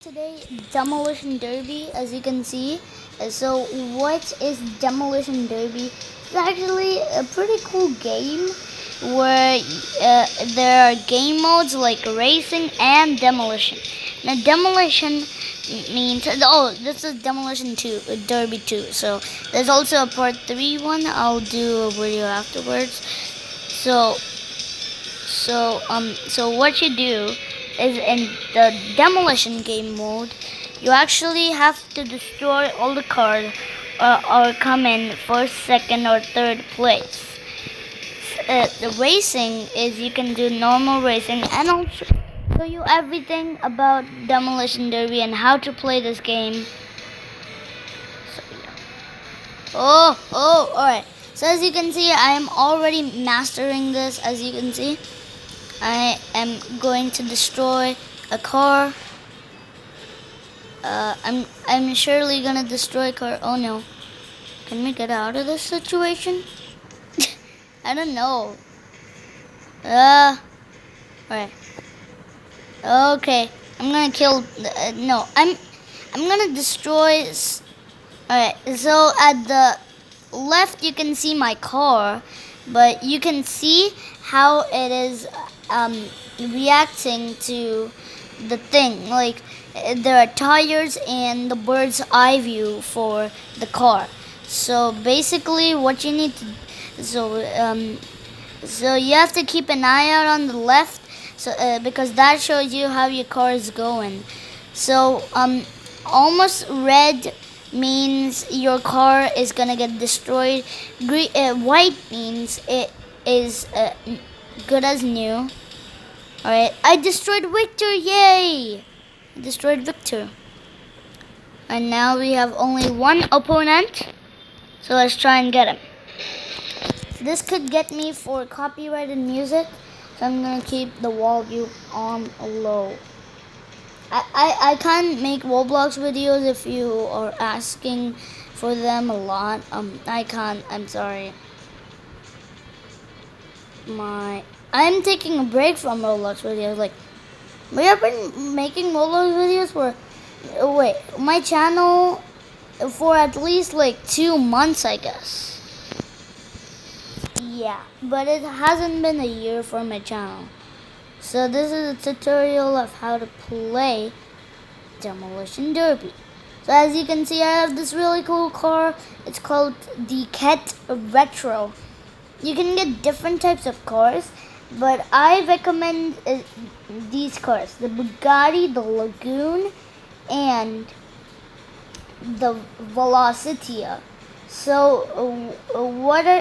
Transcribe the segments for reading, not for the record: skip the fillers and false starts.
Today, Demolition Derby, as you can see. So, what is Demolition Derby? It's actually a pretty cool game where there are game modes like racing and demolition. Now, demolition means this is Demolition 2, Derby 2. So, there's also a part 3 one. I'll do a video afterwards. So, so what you do is in the demolition game mode, you actually have to destroy all the cars or come in first, second, or third place. The racing is you can do normal racing, and I'll show you everything about Demolition Derby and how to play this game. So, yeah. Alright. So as you can see, I am already mastering this. As you can see, I am going to destroy a car. I'm surely gonna destroy a car. Oh no. Can we get out of this situation? I don't know. Alright. Okay. I'm gonna kill no. I'm gonna destroy alright. So at the left you can see my car, but you can see how it is reacting to the thing. Like there are tires and the bird's eye view for the car. So basically, what you need to so you have to keep an eye out on the left, so because that shows you how your car is going. So almost red means your car is gonna get destroyed. White means it is good as new. Alright, I destroyed Victor, yay! I destroyed Victor. And now we have only one opponent, so let's try and get him. This could get me for copyrighted music, so I'm gonna keep the wall view on low. I can't make Roblox videos if you are asking for them a lot. I can't, I'm sorry. I'm taking a break from Roblox videos. Like, we have been making Roblox videos for, my channel for at least like 2 months, I guess. Yeah, but it hasn't been a year for my channel. So this is a tutorial of how to play Demolition Derby. So as you can see, I have this really cool car. It's called the Ket Retro. You can get different types of cars, but I recommend these cars: the Bugatti, the Lagoon, and the Velocitia. So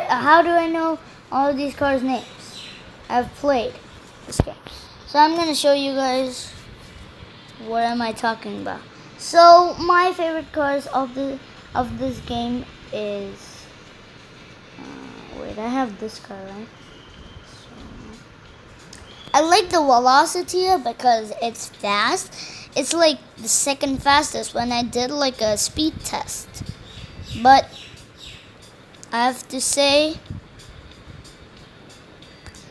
how do I know all of these cars' names? I've played this game, so I'm gonna show you guys what am I talking about. So my favorite cars of this game is I have this car, right? I like the Velocitia because it's fast. It's like the second fastest when I did like a speed test. But I have to say,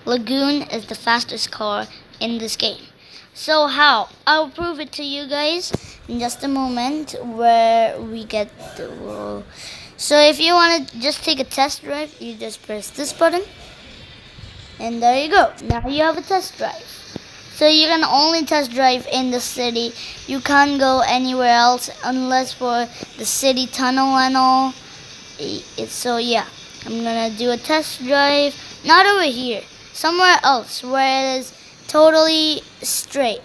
Lagoon is the fastest car in this game. So how? I'll prove it to you guys in just a moment where we get the roll. So if you want to just take a test drive, you just press this button. And there you go. Now you have a test drive. So you can only test drive in the city. You can't go anywhere else unless for the city tunnel and all. So yeah, I'm gonna do a test drive. Not over here. Somewhere else where it is totally straight.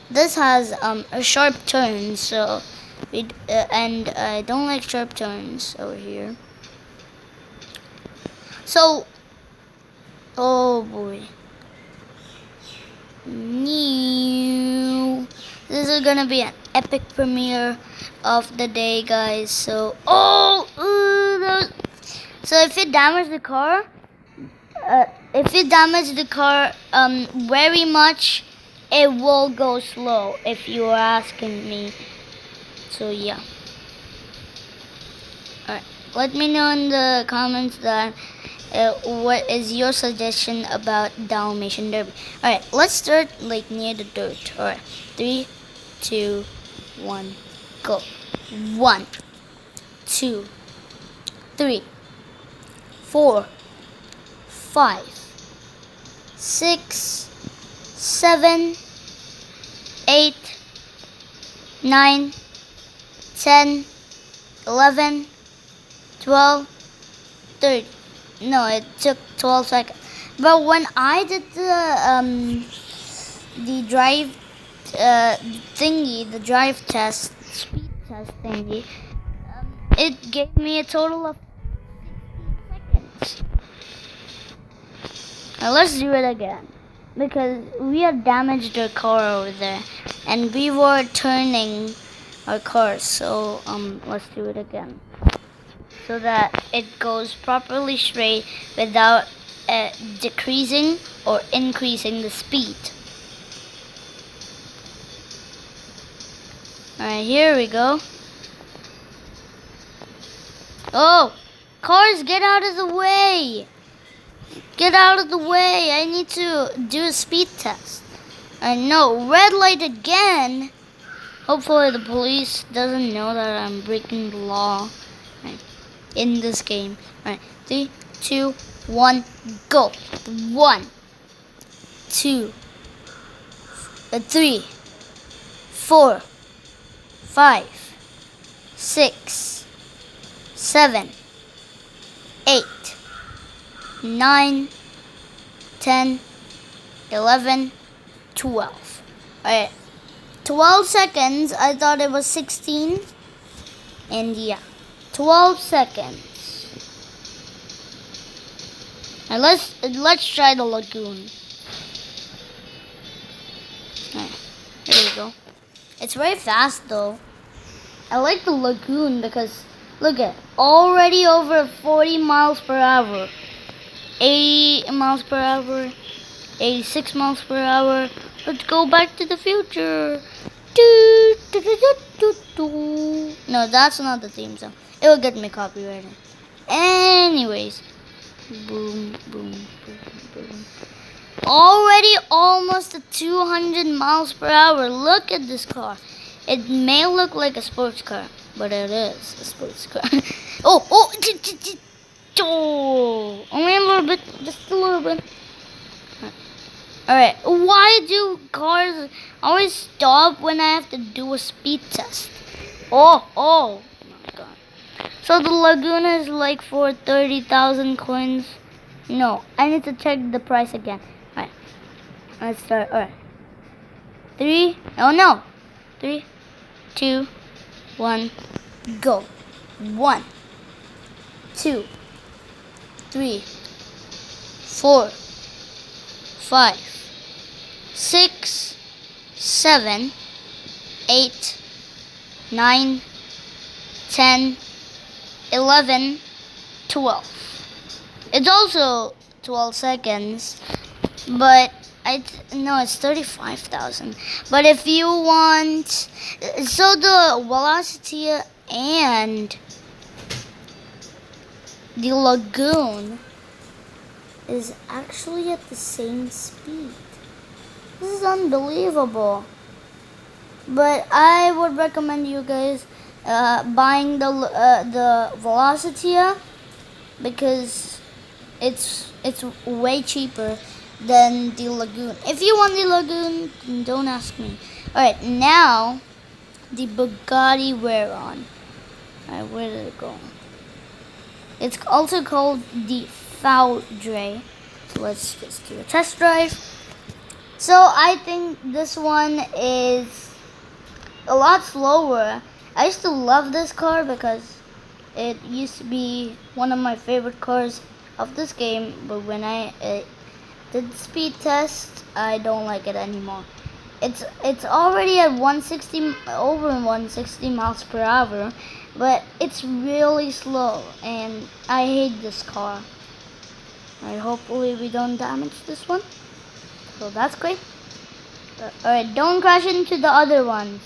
This has a sharp turn, so and I don't like sharp turns over here. So, oh boy. This is gonna be an epic premiere of the day, guys. So, so if you damage the car, very much, it will go slow. If you are asking me, so yeah. Alright, let me know in the comments that what is your suggestion about Dalmatian Derby. Alright, let's start like near the dirt. Alright, 3, 2, 1, go. 1, 2, 3, 4, 5, 6, 7, 8, 9, 10, 11, 12, 30. No, it took 12 seconds. But when I did the drive thingy, the drive test, speed test thingy, it gave me a total of 16 seconds. Now let's do it again, because we had damaged our car over there, and we were turning our car. So let's do it again, so that it goes properly straight without decreasing or increasing the speed. Alright, here we go. Oh, cars, get out of the way! Get out of the way! I need to do a speed test. I know, red light again. Hopefully the police doesn't know that I'm breaking the law in this game. Alright, 3, 2, 1, go. 1, 2, 3, 4, 5, 6, 7, 8, 9, 10, 11, 12. Alright, 12 seconds. I thought it was 16. And yeah, 12 seconds. Now let's try the lagoon. Alright, here we go. It's very fast though. I like the lagoon because look at already over 40 miles per hour. 80 miles per hour, 86 miles per hour. Let's go back to the future. No, that's not the theme song. It will get me copyrighted. Anyways, boom, boom, boom, boom. Already almost at 200 miles per hour. Look at this car. It may look like a sports car, but it is a sports car. Oh, only a little bit, just a little bit. Alright, why do cars always stop when I have to do a speed test? Oh my god. So the lagoon is like for 30,000 coins? No, I need to check the price again. Alright, let's start. Alright. 3, 2, 1, go. 1, 2, 3, 4, 5, 6, 7, 8, 9, 10, 11, 12. It's also 12 seconds, but no, it's 35,000. But if you want, so the velocity and the lagoon is actually at the same speed. This is unbelievable. But I would recommend you guys buying the Velocitia because it's way cheaper than the lagoon. If you want the lagoon, don't ask me. Alright, now the Bugatti Veyron. Alright, where did it go? It's also called the Foundry. So let's just do a test drive. So I think this one is a lot slower. I used to love this car because it used to be one of my favorite cars of this game, but when I did the speed test, I don't like it anymore. It's already at 160 over 160 miles per hour, but it's really slow, and I hate this car. Alright, hopefully we don't damage this one. So that's great. Alright, don't crash into the other ones.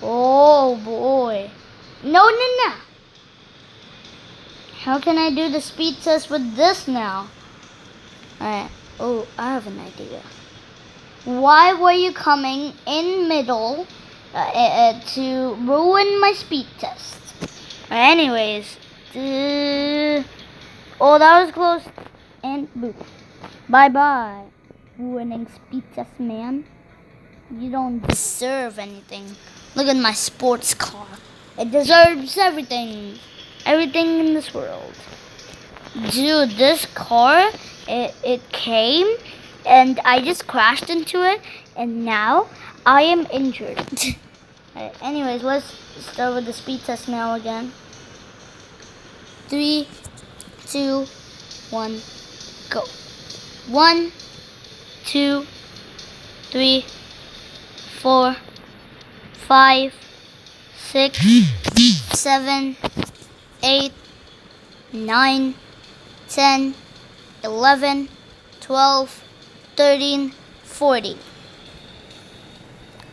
Oh boy. No. How can I do the speed test with this now? Alright. Oh, I have an idea. Why were you coming in middle to ruin my speed test. Anyways, oh, that was close. And boom. Bye bye. Ruining speed test, man. You don't deserve anything. Look at my sports car. It deserves everything. Everything in this world. Dude, this car, it came and I just crashed into it and now I am injured. Alright, anyways, let's start with the speed test now again. 3, 2, 1, go. 1, 2, 3, 4, 5, 6, 7, 8, 9, 10, 11, 12, 13, 14.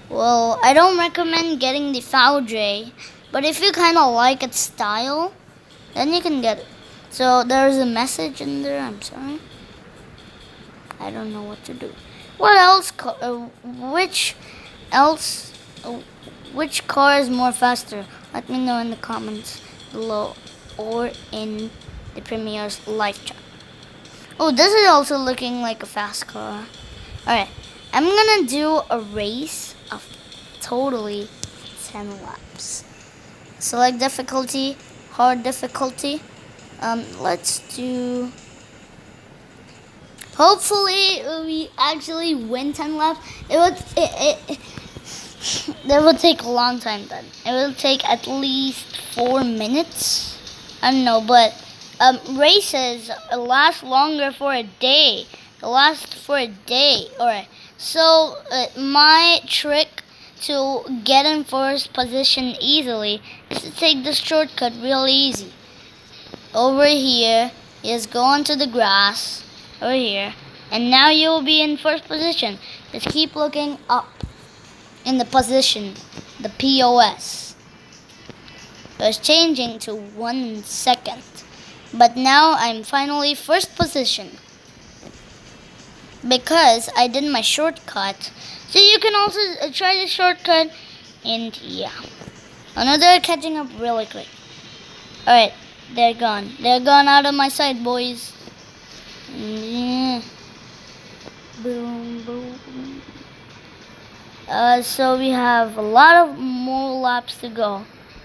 Well, I don't recommend getting the Foundry, but if you kind of like its style, then you can get it. So there's a message in there, I'm sorry. I don't know what to do. What else? Which car is more faster? Let me know in the comments below or in the Premier's live chat. Oh, this is also looking like a fast car. Alright, I'm gonna do a race of totally 10 laps. Select difficulty, hard difficulty. Let's do... Hopefully we actually win 10 laps. That would take a long time then. It will take at least 4 minutes. I don't know, but races last longer for a day. Alright. So my trick to get in first position easily is to take this shortcut real easy. Over here, just go onto the grass. Over here. And now you will be in first position. Just keep looking up in the position. The POS. It's changing to 1 second. But now I'm finally first position. Because I did my shortcut. So you can also try the shortcut. And yeah. Another catching up really quick. Alright. They're gone. They're gone out of my sight, boys. Yeah. Boom, boom. So we have a lot of more laps to go.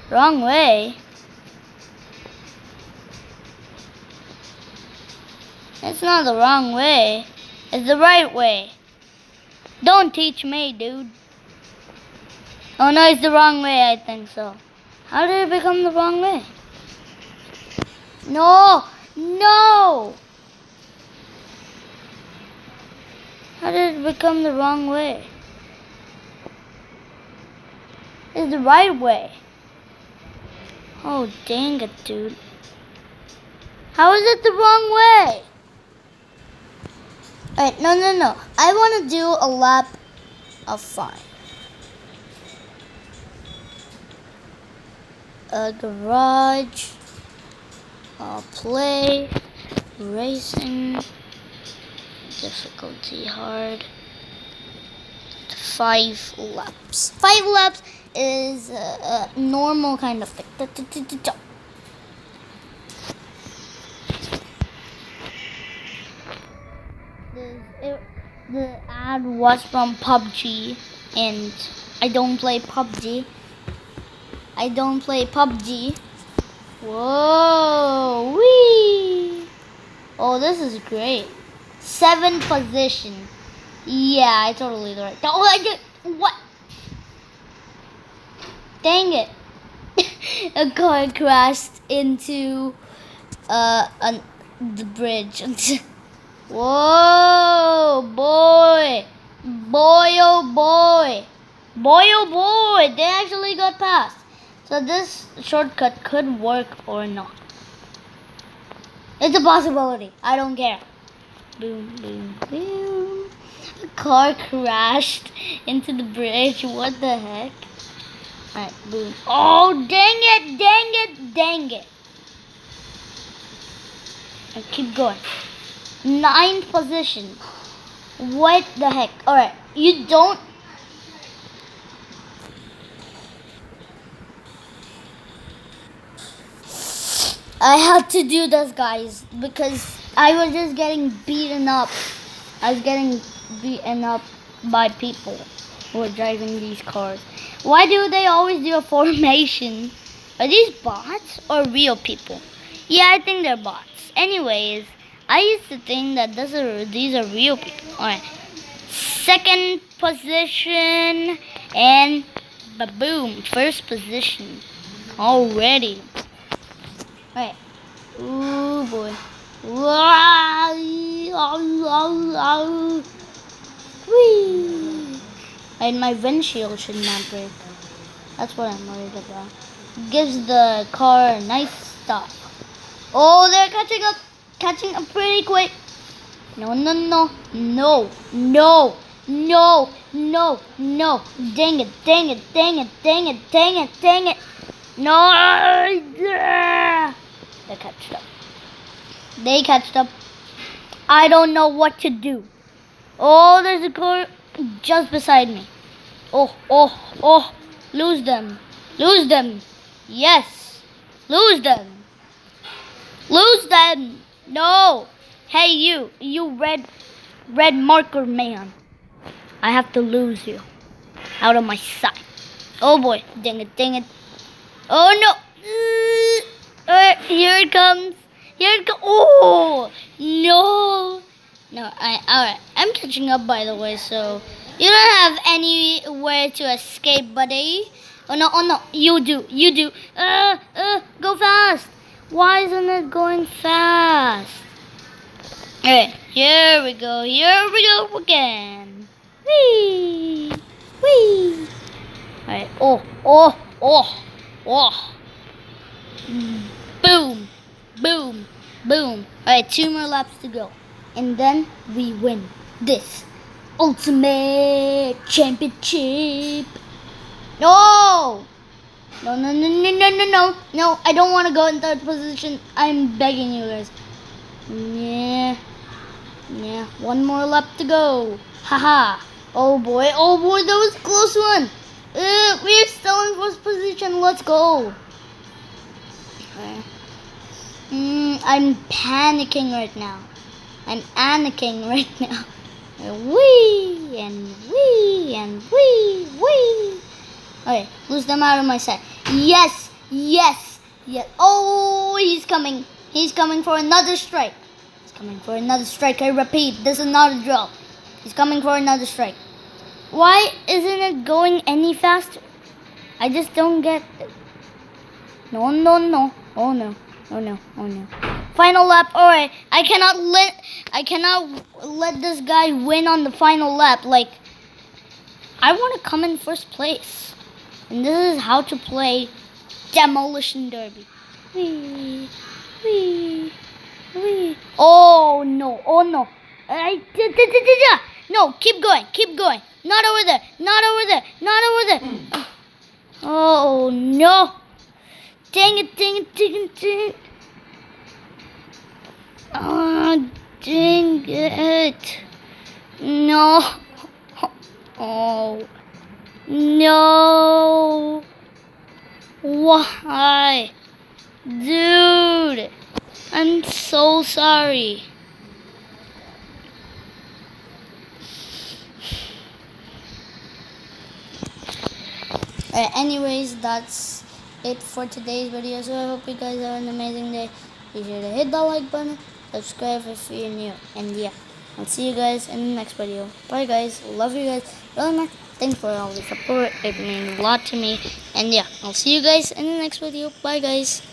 Wrong way. It's not the wrong way. It's the right way. Don't teach me, dude. Oh no, it's the wrong way, I think so. How did it become the wrong way? No! No! How did it become the wrong way? It's the right way. Oh, dang it, dude. How is it the wrong way? Alright, no. I want to do a lap of fun. A garage. Play. Racing. Difficulty hard. 5 laps. 5 laps is a normal kind of thing. The ad was from PUBG, and I don't play PUBG. Whoa, wee! Oh, this is great. 7th position. Yeah, I totally right. Oh, I did what? Dang it! A car crashed into the bridge. Whoa, boy! Oh boy! They actually got past. So this shortcut could work or not. It's a possibility. I don't care. Boom, boom, boom. A car crashed into the bridge. What the heck? Alright, boom. Oh, dang it. Right, keep going. 9th position. What the heck? Alright, you don't... I had to do this, guys, because I was just getting beaten up. I was getting beaten up by people who are driving these cars. Why do they always do a formation? Are these bots or real people? Yeah, I think they're bots. Anyways, I used to think that these are real people. Alright. Second position and boom, first position already. Alright. Ooh boy. Whee! And my windshield should not break. That's what I'm worried about. Gives the car a nice stop. Oh, they're catching up pretty quick. No, no, no, no, no, no, no, no. Dang it, dang it, dang it, dang it, dang it, dang it. No. They catched up. They catched up. I don't know what to do. Oh, there's a car just beside me. Oh, oh, oh. Lose them. Lose them. Yes. Lose them. Lose them. No. Hey, you red marker man. I have to lose you. Out of my sight. Oh boy. Dang it, dang it. Oh no. Here it comes. Here it comes. Oh, no. No, alright. I'm catching up, by the way, so you don't have anywhere to escape, buddy. Oh no, you do. Go fast. Why isn't it going fast? Alright, here we go again. Whee! Whee! Alright, oh. Boom, boom, boom. Alright, 2 more laps to go. And then we win this ultimate championship. No! No, I don't want to go in third position. I'm begging you guys. Yeah, 1 more lap to go. Haha. Oh boy, that was a close one. We're still in first position. Let's go. Okay. I'm panicking right now. I'm Anakin right now. Wee and wee and wee. Okay, lose them out of my sight. Yes. Oh, he's coming. He's coming for another strike. I repeat, this is not a drill. He's coming for another strike. Why isn't it going any faster? I just don't get it. No. Oh no. Final lap. Alright, I cannot let this guy win on the final lap. Like, I want to come in first place. And this is how to play Demolition Derby. Wee. Oh no. No, keep going. Not over there. Oh no. Dang it. Oh, dang it. No. Oh, no. Why? Dude, I'm so sorry. Anyways, that's it for today's video. So I hope you guys have an amazing day. Be sure to hit that like button, subscribe if you're new, and yeah, I'll see you guys in the next video. Bye guys, love you guys really much. Thanks for all the support, it means a lot to me. And yeah, I'll see you guys in the next video. Bye guys.